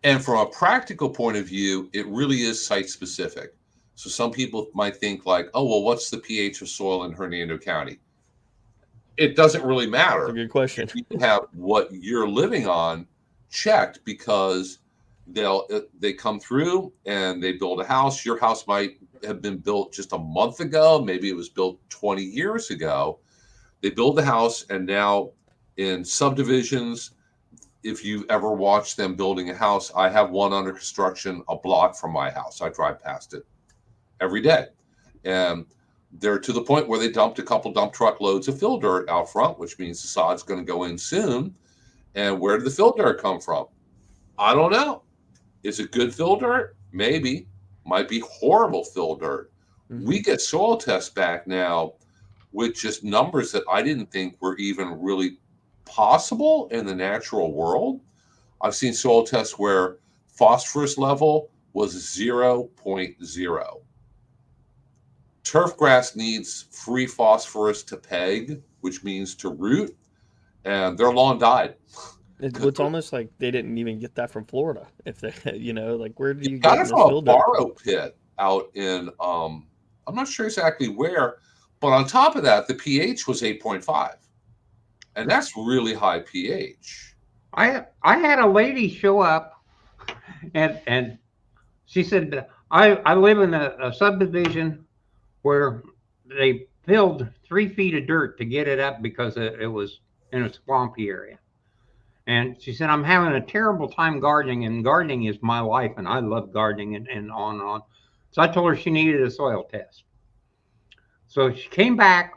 And from a practical point of view, it really is site specific. So some people might think like, oh, well, what's the pH of soil in Hernando County? It doesn't really It's a matter. good question. You have what you're living on checked, because they come through and they build a house. Your house might have been built just a month ago. Maybe it was built 20 years ago. They build the house, and now in subdivisions, if you ever watched them building a house, I have one under construction a block from my house. I drive past it every day. And they're to the point where they dumped a couple dump truck loads of fill dirt out front, which means the sod's going to go in soon. And where did the fill dirt come from? I don't know. Is it good fill dirt? Maybe. Might be horrible fill dirt. Mm-hmm. We get soil tests back now with just numbers that I didn't think were even really possible in the natural world. I've seen soil tests where phosphorus level was 0.0. Turf grass needs free phosphorus to peg, which means to root, and their lawn died. It's almost like they didn't even get that from Florida. If they, like where do you Got get it this from a fill dirt? borrow pit out in I'm not sure exactly where, but on top of that, the pH was 8.5, and that's really high pH. I had a lady show up, and she said, I live in a subdivision where they filled 3 feet of dirt to get it up because it was in a swampy area. And she said, I'm having a terrible time gardening, and gardening is my life, and I love gardening, and on and on. So I told her she needed a soil test. So she came back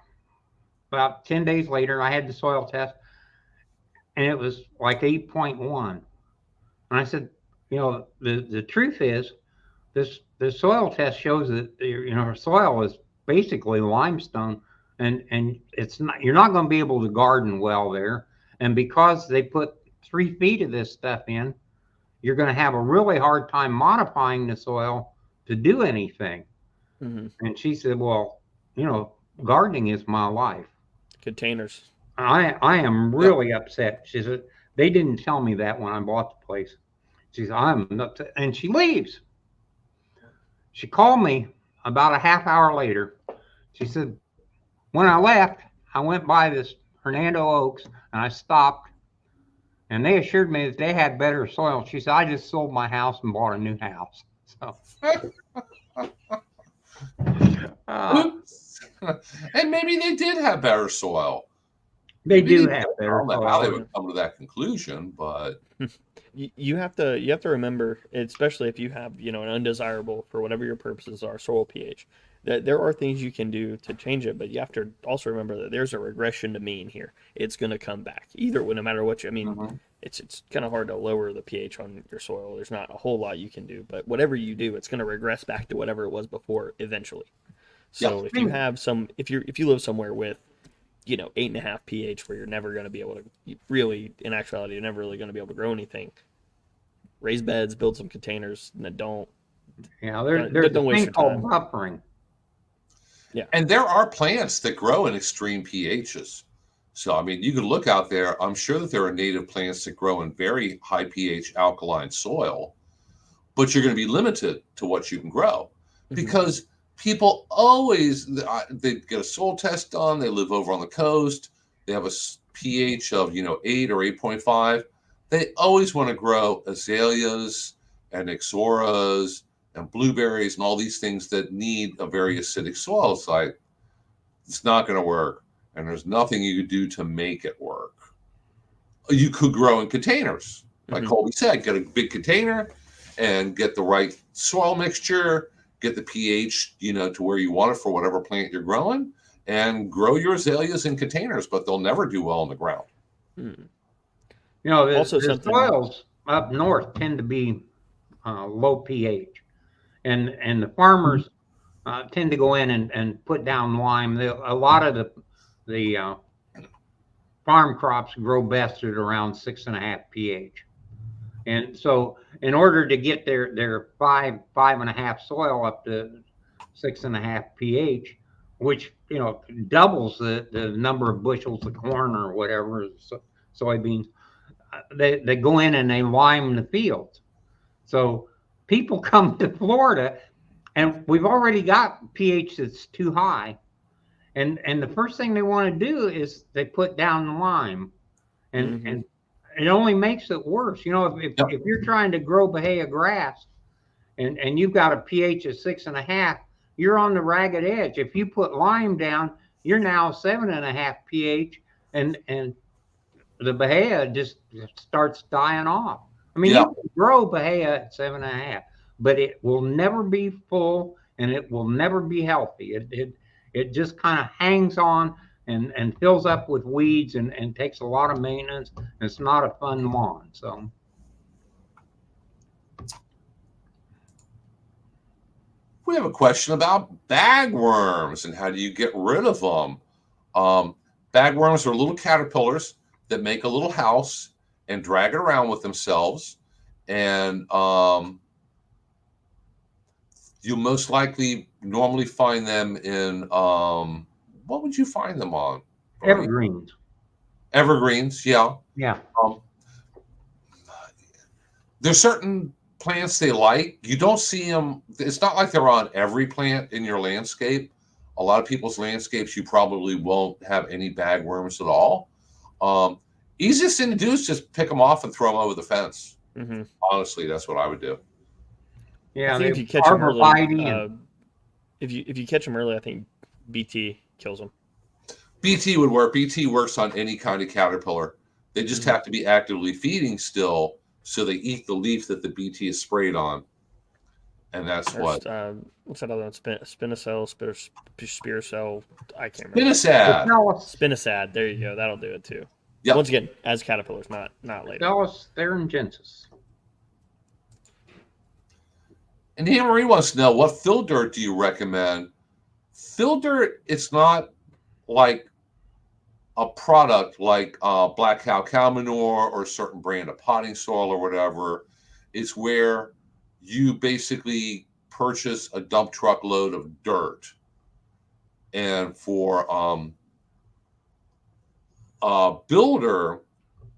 about 10 days later. I had the soil test, and it was like 8.1. And I said, the truth is, the soil test shows that her soil is basically limestone, and it's not, you're not going to be able to garden well there. And because they put 3 feet of this stuff in, you're going to have a really hard time modifying the soil to do anything. Mm-hmm. And she said, well, gardening is my life. Containers. I am really upset. She said, they didn't tell me that when I bought the place. She said, I'm upset. And she leaves. She called me about a half hour later. She said, when I left, I went by this Hernando Oaks, and I stopped, and they assured me that they had better soil. She said, I just sold my house and bought a new house. So, Oops. And maybe they did have better soil. They We do didn't have know better how they soil. would come to that conclusion, but You have to remember, especially if you have an undesirable for whatever your purposes are soil pH, that there are things you can do to change it, but you have to also remember that there's a regression to mean here. It's going to come back either way, no matter what you. I mean, Mhm. it's kind of hard to lower the pH on your soil. There's not a whole lot you can do, but whatever you do, it's going to regress back to whatever it was before eventually. yeah, So if you live somewhere with 8.5 pH where you're never going to be able to really, in actuality, you're never really going to be able to grow anything. Raise beds, build some containers, and then don't There's a don't waste thing your called time. buffering. Yeah. and there are plants that grow in extreme pHs. So, I mean, you could look out there. I'm sure that there are native plants that grow in very high pH alkaline soil, but you're going to be limited to what you can grow because people always they get a soil test done. They live over on the coast. They have a pH of 8 or 8.5. They always want to grow azaleas and ixoras and blueberries and all these things that need a very acidic soil. It's like it's not going to work, and there's nothing you could do to make it work. You could grow in containers, like Colby said. Get a big container and get the right soil mixture, get the pH, to where you want it for whatever plant you're growing, and grow your azaleas in containers, but they'll never do well in the ground. Also The something. soils up north tend to be low pH, and the farmers tend to go in and put down lime. A lot of the farm crops grow best at around 6.5 pH. And so, in order to get their 5.5 soil up to 6.5 pH, which doubles the number of bushels of corn or whatever, soybeans, they go in and they lime the fields. So people come to Florida, and we've already got pH that's too high, and the first thing they want to do is they put down the lime, and it only makes it worse. If you're trying to grow Bahia grass and you've got a pH of 6.5, you're on the ragged edge. If you put lime down, you're now 7.5 pH, and the Bahia just starts dying off. I mean, you can grow Bahia at 7.5, but it will never be full and it will never be healthy. It just kind of hangs on and fills up with weeds and takes a lot of maintenance. It's not a fun lawn. So We have a question about bagworms and how do you get rid of them. Bagworms are little caterpillars that make a little house and drag it around with themselves, and you'll most likely normally find them in what would you find them on? evergreens. Evergreens, yeah. Yeah. There's certain plants they like. You don't see them. It's not like they're on every plant in your landscape. A lot of people's landscapes, you probably won't have any bagworms at all. Easiest thing to do is just pick them off and throw them over the fence. Honestly, that's what I would do. Yeah, I think if you catch them early, if you catch them early, I think BT kills them. BT would work. BT works on any kind of caterpillar. They just have to be actively feeding still, so they eat the leaf that the BT is sprayed on, and that's what's that other one? Spinosel, Spiracell. I can't remember. Spinosad. There you go. That'll do it too. Yep. Once again, as caterpillars, not later. Spinacellus thuringiensis. And Anne Marie wants to know, what fill dirt do you recommend? Fill dirt, it's not like a product like black cow manure or a certain brand of potting soil or whatever. It's where you basically purchase a dump truck load of dirt. And for builder,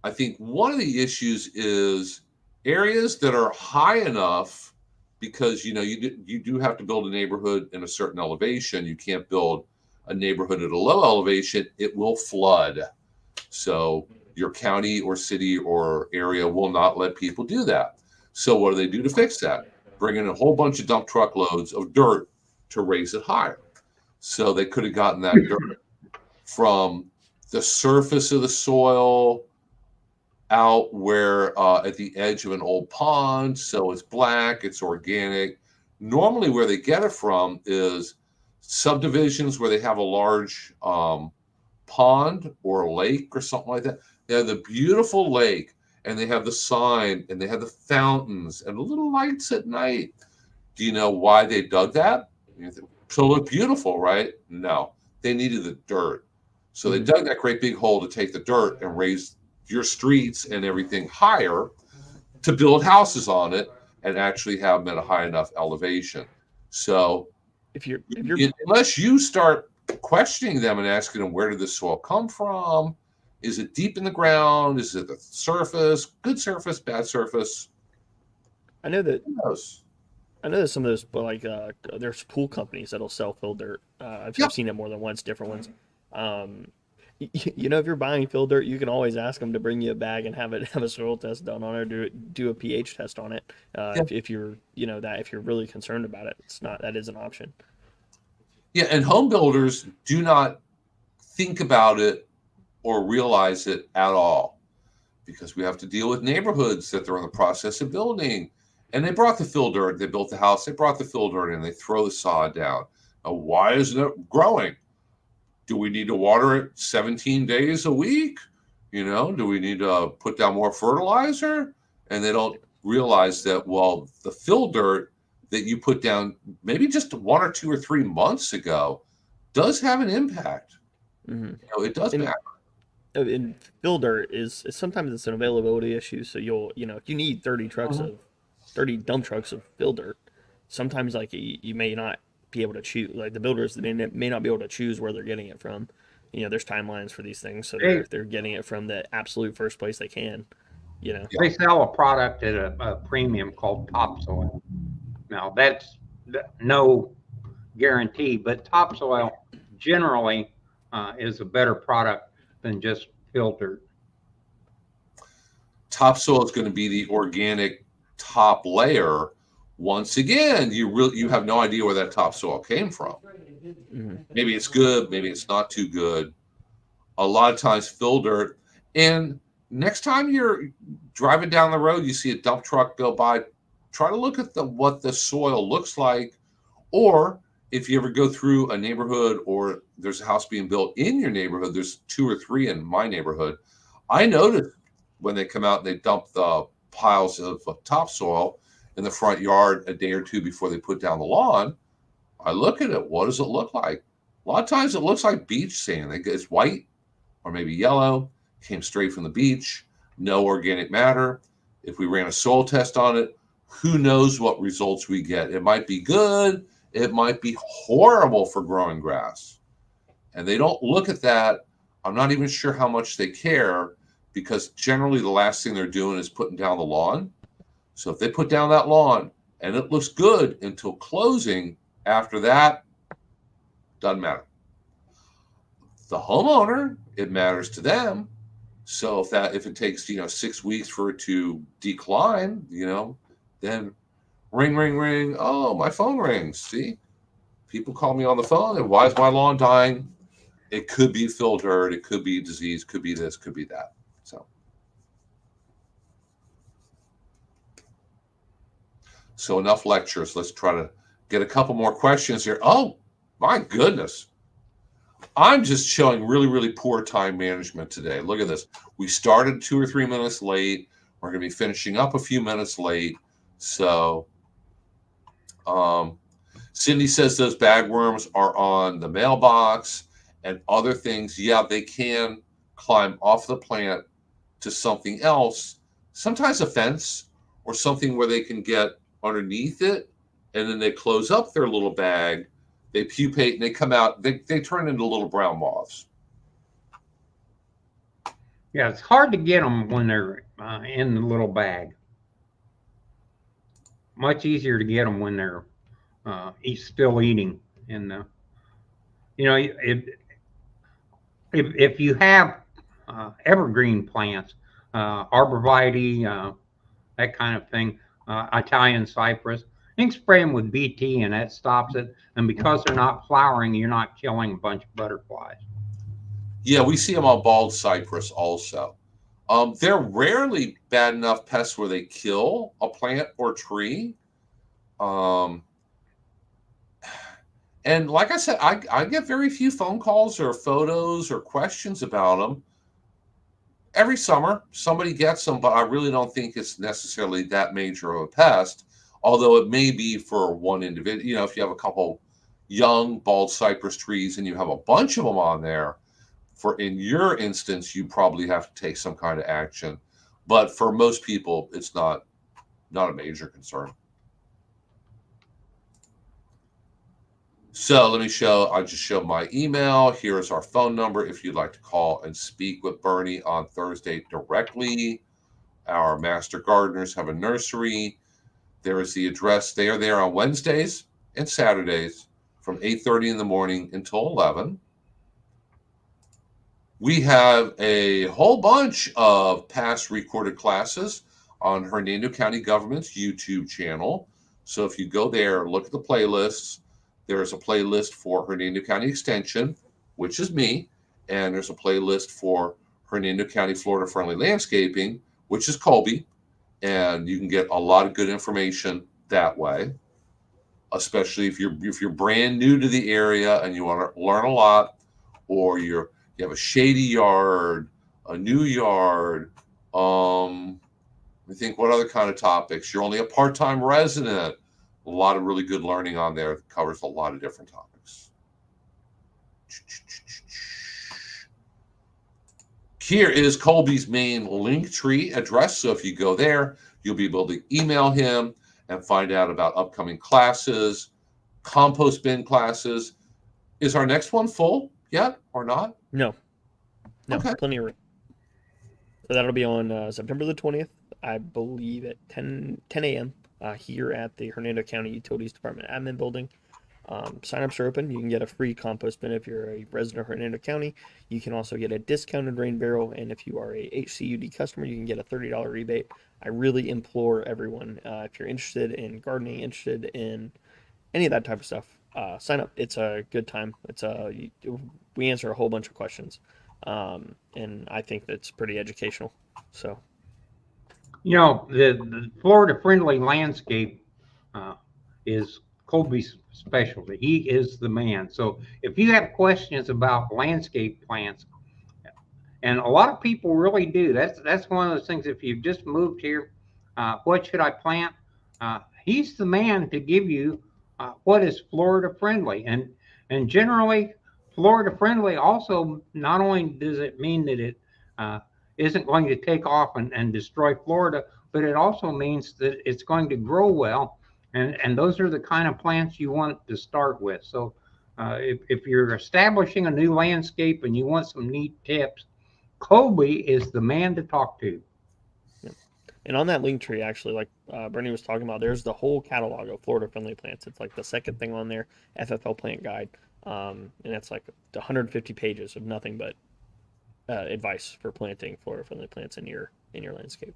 I think one of the issues is areas that are high enough, because you do have to build a neighborhood in a certain elevation. You can't build a neighborhood at a low elevation. It will flood. So your county or city or area will not let people do that. So what do they do to fix that? Bring in a whole bunch of dump truck loads of dirt to raise it higher. So they could have gotten that dirt from the surface of the soil out where at the edge of an old pond, so it's black, it's organic. Normally, where they get it from is subdivisions where they have a large pond or a lake or something like that. They have the beautiful lake, and they have the sign, and they have the fountains and the little lights at night. Do you know why they dug that? So it looked beautiful, right? No, they needed the dirt. So they dug that great big hole to take the dirt and raise your streets and everything higher to build houses on it and actually have them at a high enough elevation. So if you're unless you start questioning them and asking them, where did this soil come from? Is it deep in the ground? Is it the surface? Good surface, bad surface? I know that Who knows? I know that some of those, but like there's pool companies that'll sell fill dirt. I've seen it more than once, different ones. You know, if you're buying fill dirt, you can always ask them to bring you a bag and have a soil test done on it, or do a pH test on it. If you're, you know, that if you're really concerned about it, that is an option. Yeah, and home builders do not think about it or realize it at all, because we have to deal with neighborhoods that they're in the process of building. And they brought the fill dirt, they built the house, they brought the fill dirt in, they throw the sod down. Now, why isn't it growing? Do we need to water it 17 days a week? You know, do we need to put down more fertilizer? And they don't realize that, well, the fill dirt that you put down maybe just 1 or 2 or 3 months ago does have an impact. You know, it does matter. And fill dirt is sometimes it's an availability issue. So if you need 30 dump trucks of fill dirt, sometimes like you may not be able to choose, like the builders may not be able to choose where they're getting it from. You know, there's timelines for these things, so they're getting it from the absolute first place they can. You know, they sell a product at a premium called topsoil. Now that's no guarantee, but topsoil generally is a better product than just fill dirt. Topsoil is going to be the organic top layer. Once again, you have no idea where that topsoil came from. Maybe it's good, maybe it's not too good. A lot of times fill dirt. And next time you're driving down the road, you see a dump truck go by, try to look at what the soil looks like. Or if you ever go through a neighborhood or there's a house being built in your neighborhood, there's 2 or 3 in my neighborhood. I noticed when they come out and they dump the piles of topsoil in the front yard a day or 2 before they put down the lawn, I look at it. What does it look like? A lot of times it looks like beach sand. It's white or maybe yellow, came straight from the beach, no organic matter. If we ran a soil test on it, who knows what results we get? It might be good. It might be horrible for growing grass. And they don't look at that. I'm not even sure how much they care, because generally the last thing they're doing is putting down the lawn. So if they put down that lawn and it looks good until closing, after that, doesn't matter. The homeowner, it matters to them. So if it takes 6 weeks for it to decline, then ring, ring, ring. Oh, my phone rings. See, people call me on the phone, and why is my lawn dying? It could be fill dirt, it could be disease, could be this, could be that. So enough lectures. Let's try to get a couple more questions here. Oh, my goodness. I'm just showing really, really poor time management today. Look at this. We started 2 or 3 minutes late. We're going to be finishing up a few minutes late. So Cindy says those bagworms are on the mailbox and other things. Yeah, they can climb off the plant to something else, sometimes a fence or something where they can get underneath it, and then they close up their little bag, they pupate, and they come out, they turn into little brown moths. Yeah, it's hard to get them when they're in the little bag. Much easier to get them when they're still eating. And if you have evergreen plants, arborvitae, that kind of thing, Italian cypress, you can spray them with BT and that stops it. And because they're not flowering, you're not killing a bunch of butterflies. Yeah, we see them on bald cypress also. They're rarely bad enough pests where they kill a plant or tree. Um, and like I said, I get very few phone calls or photos or questions about them. Every summer, somebody gets them, but I really don't think it's necessarily that major of a pest, although it may be for one individual. You know, if you have a couple young bald cypress trees and you have a bunch of them on there, for in your instance, you probably have to take some kind of action. But for most people, it's not a major concern. So let me I just showed my email. Here is our phone number if you'd like to call and speak with Bernie on Thursday directly. Our master gardeners have a nursery. There is the address. They are there on Wednesdays and Saturdays from 8:30 in the morning until 11. We have a whole bunch of past recorded classes on Hernando County Government's YouTube channel. So if you go there, look at the playlists. There's a playlist for Hernando County Extension, which is me, and there's a playlist for Hernando County Florida Friendly Landscaping, which is Colby, and you can get a lot of good information that way. Especially if you're brand new to the area and you want to learn a lot, or you have a shady yard, a new yard. I think what other kind of topics? You're only a part-time resident. A lot of really good learning on there. It covers a lot of different topics. Here is Colby's main link tree address. So if you go there, you'll be able to email him and find out about upcoming classes, compost bin classes. Is our next one full yet or not? No, Okay. plenty of room. So that'll be on September the 20th, I believe, at 10 a.m. Here at the Hernando County Utilities Department Admin Building. Sign-ups are open. You can get a free compost bin if you're a resident of Hernando County. You can also get a discounted rain barrel, and if you are a HCUD customer, you can get a $30 rebate. I really implore everyone, if you're interested in gardening, interested in any of that type of stuff, sign up. It's a good time. We answer a whole bunch of questions, and I think that's pretty educational. So, You know, the Florida Friendly Landscape is Colby's specialty. He is the man. So if you have questions about landscape plants, and a lot of people really do, that's one of those things. If you've just moved here, what should I plant? He's the man to give you what is Florida friendly, and generally Florida friendly. Also, not only does it mean that it isn't going to take off and destroy Florida, but it also means that it's going to grow well, and those are the kind of plants you want to start with. So if you're establishing a new landscape and you want some neat tips, Colby is the man to talk to. yeah. And on that link tree, actually, like Bernie was talking about, there's the whole catalog of Florida friendly plants. It's like the second thing on there, FFL plant guide, and it's like 150 pages of nothing but advice for planting Florida friendly plants in your landscape.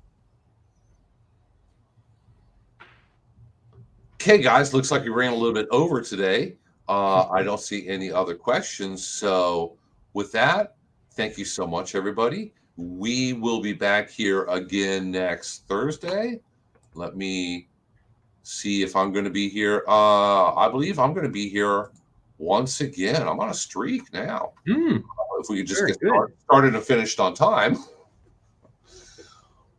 Okay, guys, looks like we ran a little bit over today. I don't see any other questions. So with that, thank you so much, everybody. We will be back here again next Thursday. Let me see if I'm going to be here. I believe I'm going to be here once again. I'm on a streak now. If we could just get started and finished on time.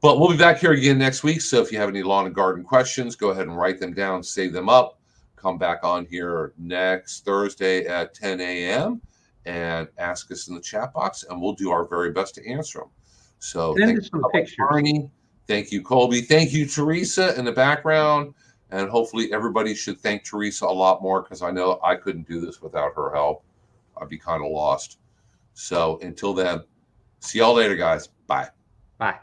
But we'll be back here again next week. So if you have any lawn and garden questions, go ahead and write them down, save them up. Come back on here next Thursday at 10 a.m. and ask us in the chat box, and we'll do our very best to answer them. So thank you, Bernie. Thank you, Colby. Thank you, Teresa, in the background. And hopefully everybody should thank Teresa a lot more, because I know I couldn't do this without her help. I'd be kind of lost. So until then, see y'all later, guys. Bye. Bye.